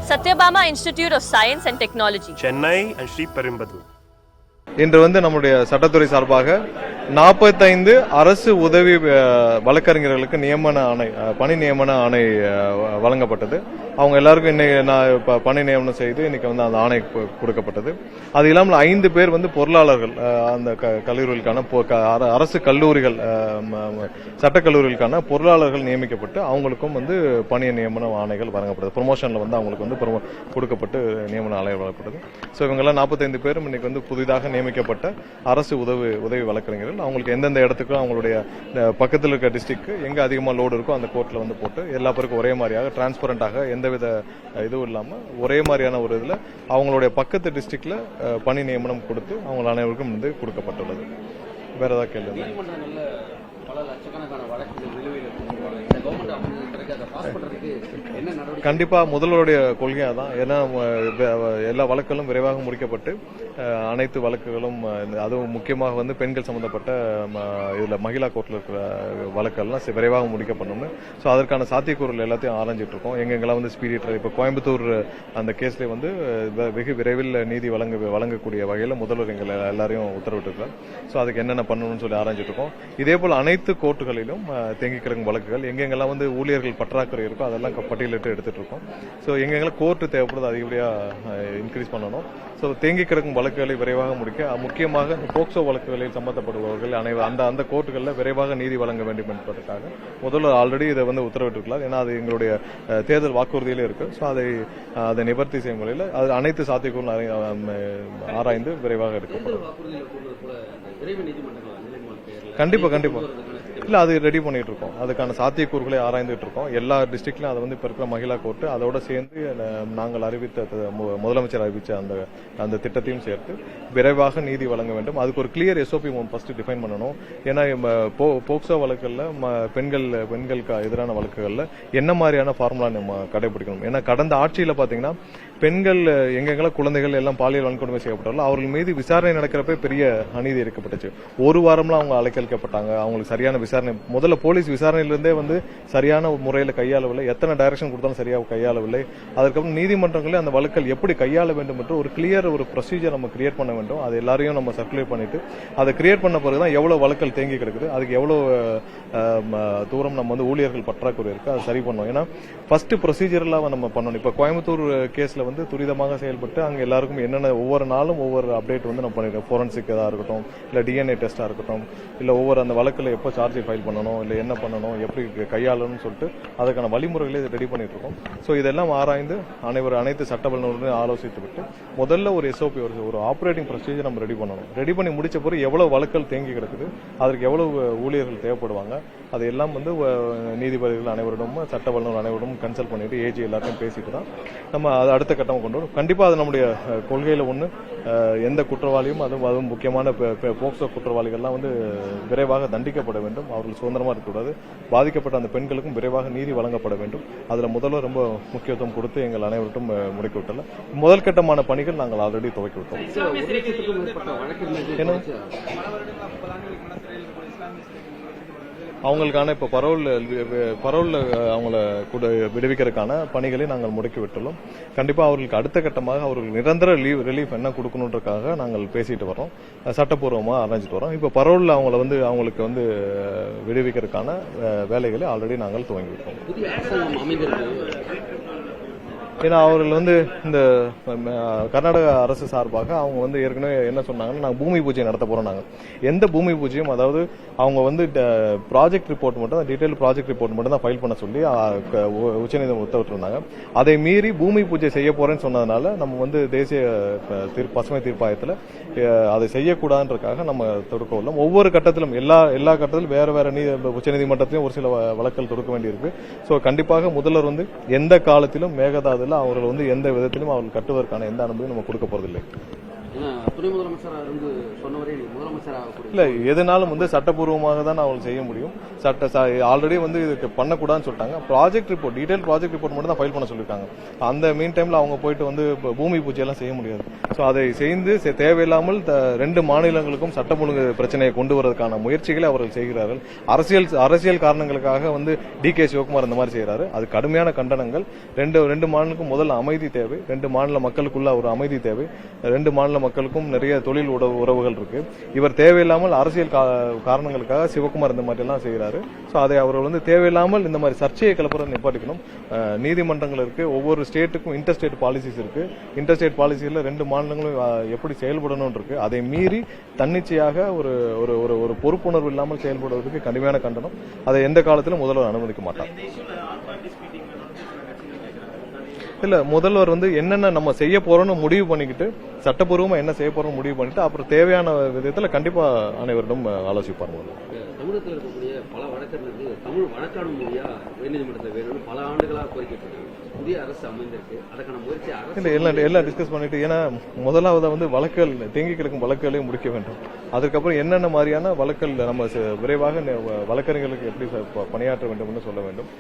Satyabama Institute of Science and Technology, Chennai and Sri Perumbudur. இன்று நம்முடைய சட்டத்துறை சார்பாக 45 அரசு உதவி வழக்கறிஞர்களுக்கு நியமன ஆணை, பணி நியமன ஆணை வழங்கப்பட்டது. அவங்க எல்லாருக்கும் இன்னைக்கு பணி நியமனம் செய்து இன்னைக்கு அந்த ஆணை கொடுக்கப்பட்டது. அது இல்லாமல் 5 பேர் பொருளாளர்கள், அந்த கல்லூரிகளுக்கான அரசு கல்லூரிகள், சட்டக்கல்லூரிகளுக்கான பொருளாளர்கள் நியமிக்கப்பட்டு அவங்களுக்கும் பணி நியமன ஆணைகள் வழங்கப்பட்டது. ப்ரொமோஷன்ல அவங்களுக்கு கொடுக்கப்பட்டு நியமன ஆணை வழங்கப்பட்டது. ஸோ இவங்கெல்லாம் 45 பேரும் இன்னைக்கு புதிதாக நியமிக்கப்பட்ட அரசு உதவி வழக்கறிஞர்கள். அவங்களுக்கு எந்தெந்த இடத்துக்கும் அவங்களுடைய பக்கத்தில் இருக்க டிஸ்ட்ரிக்ட் எங்க அதிகமா லோடு இருக்கோ அந்த கோர்ட்ல போட்டு எல்லா பேருக்கும் ஒரே மாதிரியாக டிரான்ஸ்பரண்டாக எந்தவித இதுவும் இல்லாம ஒரே மாதிரியான ஒரு இதுல அவங்களுடைய பக்கத்து டிஸ்ட்ரிக்ட்ல பணி நியமனம் கொடுத்து அவங்க அனைவருக்கும் கொடுக்கப்பட்டுள்ளது. வேற ஏதாவது கேள்வி? கண்டிப்பா முதல்வருடைய கொள்கையா தான். ஏன்னா எல்லா வழக்குகளும் விரைவாக முடிக்கப்பட்டு அனைத்து வழக்குகளும், அதுவும் முக்கியமாக பெண்கள் சம்பந்தப்பட்ட இதுல மகிழா கோர்ட்ல இருக்கிற வழக்கெல்லாம் விரைவாக முடிக்கப்படணும்னு. ஸோ அதற்கான சாத்தியக்கூறுகள் எல்லாத்தையும் ஆராய்ஞ்சிட்டு இருக்கோம். எங்கெங்கெல்லாம் ஸ்பீடி ட்ரையல், இப்போ கோயம்புத்தூர் அந்த கேஸ்ல வெகு விரைவில் நீதி வழங்கக்கூடிய வகையில் முதல்வர் எங்கள் எல்லாரையும் உத்தரவிட்டிருக்கிறார். ஸோ அதுக்கு என்னென்ன பண்ணணும்னு சொல்லி ஆராய்ஞ்சிட்டு இருக்கோம். இதே போல் அனைத்து கோர்ட்டுகளிலும் தேங்கி கிடக்கும் வழக்குகள் எங்கெங்கெல்லாம் ஊழியர்கள் பற்றாக்குறை இருக்கோ அதெல்லாம் பட்டியலிட்டு எடுத்துட்டு இருக்கோம். ஸோ எங்கெங்கெல்லாம் கோர்ட்டு தேவைப்படுது அதிகப்படியா இன்க்ரீஸ் பண்ணணும். ஸோ தேங்கி கிடக்கும் வழக்குகளை விரைவாக முடிக்க, முக்கியமாக போக்சோ வழக்குகளில் சம்பந்தப்படுபவர்கள் அந்த கோர்ட்டுகளில் விரைவாக நீதி வழங்க வேண்டும் என்பதற்காக முதல்வர் ஆல்ரெடி இதை உத்தரவிட்டிருக்கிறார். ஏன்னா அது எங்களுடைய தேர்தல் வாக்குறுதியிலே இருக்கு. ஸோ அதை நிவர்த்தி செய்யும் முறையில் அது அனைத்து சாத்தியக்கூறும் ஆராய்ந்து விரைவாக எடுக்கப்படும். கண்டிப்பா இல்ல, அது ரெடி பண்ணிட்டு இருக்கோம். அதுக்கான சாத்தியக்கூறுகளை ஆராய்ந்துட்டு இருக்கோம். எல்லா டிஸ்ட்ரிக்ட்லயும் அதை இப்ப இருக்கிற மகிழா கோர்ட்டு அதோட சேர்ந்து நாங்கள் அறிவித்த முதலமைச்சர் அறிவிச்ச அந்த திட்டத்தையும் சேர்த்து விரைவாக நீதி வழங்க வேண்டும். அதுக்கு ஒரு கிளியர் SOP ஃபர்ஸ்ட் டிஃபைன் பண்ணணும். ஏன்னா போக்சோ வழக்குகள்ல பெண்களுக்கு எதிரான வழக்குகள்ல என்ன மாதிரியான ஃபார்முலா நம்ம கடைபிடிக்கணும். ஏன்னா கடந்த ஆட்சியில பாத்தீங்கன்னா பெண்கள் எங்கெங்கெல்லாம் குழந்தைகள் எல்லாம் பாலியல் வன்கொடுமை செய்யப்பட்டாலும் அவர்கள் மீது விசாரணை நடக்கிறப்ப பெரிய அநீதி இருக்கப்பட்டுச்சு. ஒரு வாரம்லாம் அவங்க அலைக்கழிக்கப்பட்டாங்க. அவங்களுக்கு சரியான விசாரணை, முதல்ல போலீஸ் விசாரணையிலிருந்தே சரியான முறையில் கையாளவில்லை. எத்தனை டைரக்ஷன் கொடுத்தாலும் சரியாக கையாளவில்லை. அதுக்கப்புறம் நீதிமன்றங்களே அந்த வழக்கல் எப்படி கையாள வேண்டும் என்று ஒரு கிளியர் ஒரு ப்ரொசீஜர் நம்ம கிரியேட் பண்ண வேண்டும். அது எல்லாரையும் நம்ம சர்க்குலேட் பண்ணிட்டு அதை கிரியேட் பண்ண பிறகுதான் எவ்வளவு வழக்கல் தேங்கி கிடக்குது, அதுக்கு எவ்வளவு தூரம் நம்ம ஊழியர்கள் பற்றாக்குறை இருக்கு அதை சரி பண்ணணும். ஏன்னா ஃபர்ஸ்ட் ப்ரொசீஜர்லாம் நம்ம பண்ணணும். இப்ப கோயம்புத்தூர் கேஸ்ல துரிதமாக செயல்பட்டு அங்க எல்லாருக்கும் என்னென்ன ஒவ்வொரு நாளும் ஒவ்வொரு அப்டேட் நம்ம பண்ணிருக்கோம். ஃபோரன்சிக் இருக்கட்டும், இல்ல DNA டெஸ்டா இருக்கட்டும், இல்ல ஒவ்வொரு அந்த வழக்குல எப்போ சார்ஜ் ஃபைல் பண்ணணும், இல்ல என்ன பண்ணணும், எப்படி கையாளணும்னு சொல்லிட்டு அதுக்கான வழிமுறைகளை ரெடி பண்ணிட்டு இருக்கோம். ஸோ இதெல்லாம் ஆராய்ந்து அனைத்து சட்ட வல்லுநர்களும் ஆலோசித்து விட்டு முதல்ல ஒரு SOP, ஒரு ஆபரேட்டிங் ப்ரொசீஜர் நம்ம ரெடி பண்ணணும். ரெடி பண்ணி முடிச்ச பிறகு எவ்வளவு வழக்குகள் தேங்கி கிடக்குது, அதற்கு எவ்வளவு ஊழியர்கள் தேவைப்படுவாங்க, அதையெல்லாம் நீதிபதிகள் அனைவரிடம், சட்ட வல்லுநர் அனைவரிடம் கன்சல்ட் பண்ணிட்டு AG எல்லாத்தையும் பேசிட்டு தான் நம்ம அடுத்த கட்டம் கொண்டு வரும். கண்டிப்பா அது நம்முடைய கொள்கையில ஒண்ணு. எந்த குற்றவாளியும் அதுவும் முக்கியமான போக்சோ குற்றவாளிகள்லாம் விரைவாக தண்டிக்கப்பட வேண்டும். அவர்கள் சுதந்திரமா இருக்கக்கூடாது. பாதிக்கப்பட்ட அந்த பெண்களுக்கும் விரைவாக நீதி வழங்கப்பட வேண்டும். அதுல முதல்வர் ரொம்ப முக்கியத்துவம் கொடுத்து எங்கள் அனைவருக்கும் முடுக்கி விட்டல. முதல் கட்டமான பணிகள் நாங்கள் ஆல்ரெடி துவக்கி விட்டோம். அவங்களுக்கான இப்ப பரோல்ல அவங்கள விடுவிக்கிறதுக்கான பணிகளை நாங்கள் முடுக்கி விட்டுள்ளோம். கண்டிப்பா அவர்களுக்கு அடுத்த கட்டமாக அவர்களுக்கு நிரந்தர ரிலீஃப் என்ன கொடுக்கணுன்றதுக்காக நாங்கள் பேசிட்டு வரோம், சட்டப்பூர்வமா ஆரம்பிச்சுட்டு வரோம். இப்ப பரோல்ல அவங்களுக்கு விடுவிக்கிறதுக்கான வேலைகளை ஆல்ரெடி நாங்கள் துவங்கி விட்டோம். ஏன்னா அவர்கள் இந்த கர்நாடக அரசு சார்பாக அவங்க ஏற்கனவே என்ன சொன்னாங்கன்னா, நாங்கள் பூமி பூஜை நடத்த போறோம். நாங்கள் எந்த பூமி பூஜையும், அதாவது அவங்க ப்ராஜெக்ட் ரிப்போர்ட் மட்டும், டீடைல் ப்ராஜெக்ட் ரிப்போர்ட் மட்டும் தான் ஃபைல் பண்ண சொல்லி உச்சநீதிமன்றம் உத்தரவிட்டிருந்தாங்க. அதை மீறி பூமி பூஜை செய்ய போறேன்னு சொன்னதுனால நம்ம தேசிய பசுமை தீர்ப்பாயத்தில் அதை செய்யக்கூடாதுன்றதுக்காக நம்ம தொடுக்க ஒவ்வொரு கட்டத்திலும் எல்லா கட்டத்திலும் வேற உச்சநீதிமன்றத்திலும் ஒரு சில வழக்கல் தொடுக்க வேண்டியிருக்கு. ஸோ கண்டிப்பாக முதல்வர் எந்த காலத்திலும் மேகதாதுல அவர்கள் எந்த விதத்திலும் அவர்கள் கட்டுவதற்கான எந்த அனுமதியும் நம்ம கொடுக்க போறதில்லை. ஏன்னா துணை முதலமைச்சராக இருந்து சொன்னவரே முதலமைச்சராக இல்ல எதுனாலும் வந்து சட்டப்பூர்வமாக தான் அவங்க செய்ய முடியும். ஆல்ரெடி வந்து இதுக்கு பண்ணக்கூடாதுன்னு சொல்லிட்டாங்க. Project report, detail project report மட்டும் தான் ஃபைல் பண்ண சொல்லியிருக்காங்க. அந்த மீன் டைம்ல அவங்க போயிட்டு வந்து பூமி பூஜை எல்லாம் செய்ய முடியாது. ஸோ அதை செய்து தேவையில்லாமல் ரெண்டு மாநிலங்களுக்கும் சட்டம் ஒழுங்கு பிரச்சனையை கொண்டு வரதுக்கான முயற்சிகளை அவர்கள் செய்கிறார்கள். அரசியல் காரணங்களுக்காக வந்து டி.கே. சிவகுமார் இந்த மாதிரி செய்யறாரு. அது கடுமையான கண்டனங்கள். ரெண்டு மாநிலங்களுக்கும் முதல்ல அமைதி தேவை. ரெண்டு மாநில மக்களுக்குள்ள ஒரு அமைதி தேவை. ரெண்டு மாநில மக்களுக்கும் நிறைய தொழில் உறவுகள் இருக்கு. இவர் தேவையில்லாமல் அரசியல் காரணங்களுக்காக சிவகுமார் இந்த மாதிரி எல்லாம் செய்யறாரு. ஸோ அதை அவர்கள் வந்து தேவையில்லாமல் இந்த மாதிரி சர்ச்சையை கிளப்புறதை நிப்பாட்டிக்கணும். நீதிமன்றங்கள் இருக்கு, ஒவ்வொரு ஸ்டேட்டுக்கும் இன்டர்ஸ்டேட் பாலிசிஸ் இருக்கு. இன்டர்ஸ்டேட் பாலிசியில ரெண்டு மாநிலங்களும் எப்படி செயல்படணும் இருக்கு. அதை மீறி தன்னிச்சையாக ஒரு ஒரு பொறுப்புணர்வு இல்லாமல் செயல்படுவதற்கு கடுமையான கண்டனம். அதை எந்த காலத்திலும் முதல்வர் அனுமதிக்க மாட்டார். இல்ல முதல்வர் வந்து என்னென்ன நம்ம செய்ய போறோம்னு முடிவு பண்ணிக்கிட்டு, சட்டப்பூர்வமா என்ன செய்ய போறோம் முடிவு பண்ணிட்டு அப்புறம் தேவையான விதத்துல கண்டிப்பா அனைவரிடம் ஆலோசிப்பாங்க. தமிழகத்தில் இருக்கக்கூடிய பல வழக்கறிஞர்கள் தமிழ் வழக்காடும் மொழியா உயர்நீதிமன்றத்தில் வேணும்னு பல ஆண்டுகளாக கோரிக்கை. புதிய அரசு அமைந்திருக்கு, அதுக்கான முயற்சி அரசு எல்லாம் டிஸ்கஸ் பண்ணிட்டு, ஏன்னா முதலாவது வந்து வழக்குகள் தேங்கி கிடக்கும் வழக்குகளையும் முடிக்க வேண்டும். அதுக்கப்புறம் என்னென்ன மாதிரியான வழக்குகள் நம்ம விரைவாக வழக்கறிஞர்களுக்கு எப்படி பணியாற்ற வேண்டும் சொல்ல வேண்டும்.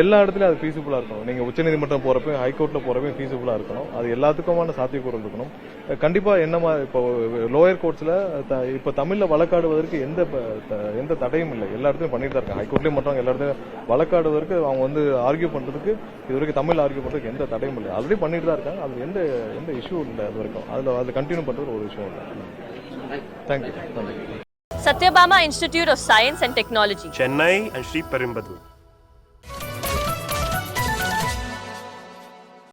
எல்லா இடத்துலயும் அது ஃபீஸிபிளா இருக்கணும். நீங்க உச்சநீதிமன்றம் போறப்ப, ஹைகோர்ட்ல போறப்ப ஃபீஸிபிளா இருக்கணும். அது எல்லாத்துக்குமான சாத்தியக்கூறல் இருக்கணும். கண்டிப்பா என்னமா இப்போ லோயர் கோர்ட்ஸ்ல இப்ப தமிழ்ல வழக்காடுவதற்கு எந்த தடையும் இல்லை. எல்லா இடத்துலயும் பண்ணிட்டு தான் இருக்காங்க. ஹைகோர்ட்லயும் மட்டும் எல்லா இடத்துலயும் வழக்காடுவதற்கு அவங்க வந்து ஆர்கியூ பண்றதுக்கு இதுவரைக்கும் தமிழ் ஆர்கியூ பண்றதுக்கு எந்த தடையும் இல்லை. ஆல்ரெடி பண்ணிட்டு தான் இருக்காங்க. அது எந்த இஷ்யூ இல்லை. அது வரைக்கும் அதுல கண்டினியூ பண்றது ஒரு விஷயம் இல்லை. Thank you. Satyabama Institute of Science and Technology, Chennai and Sri Perumbudur.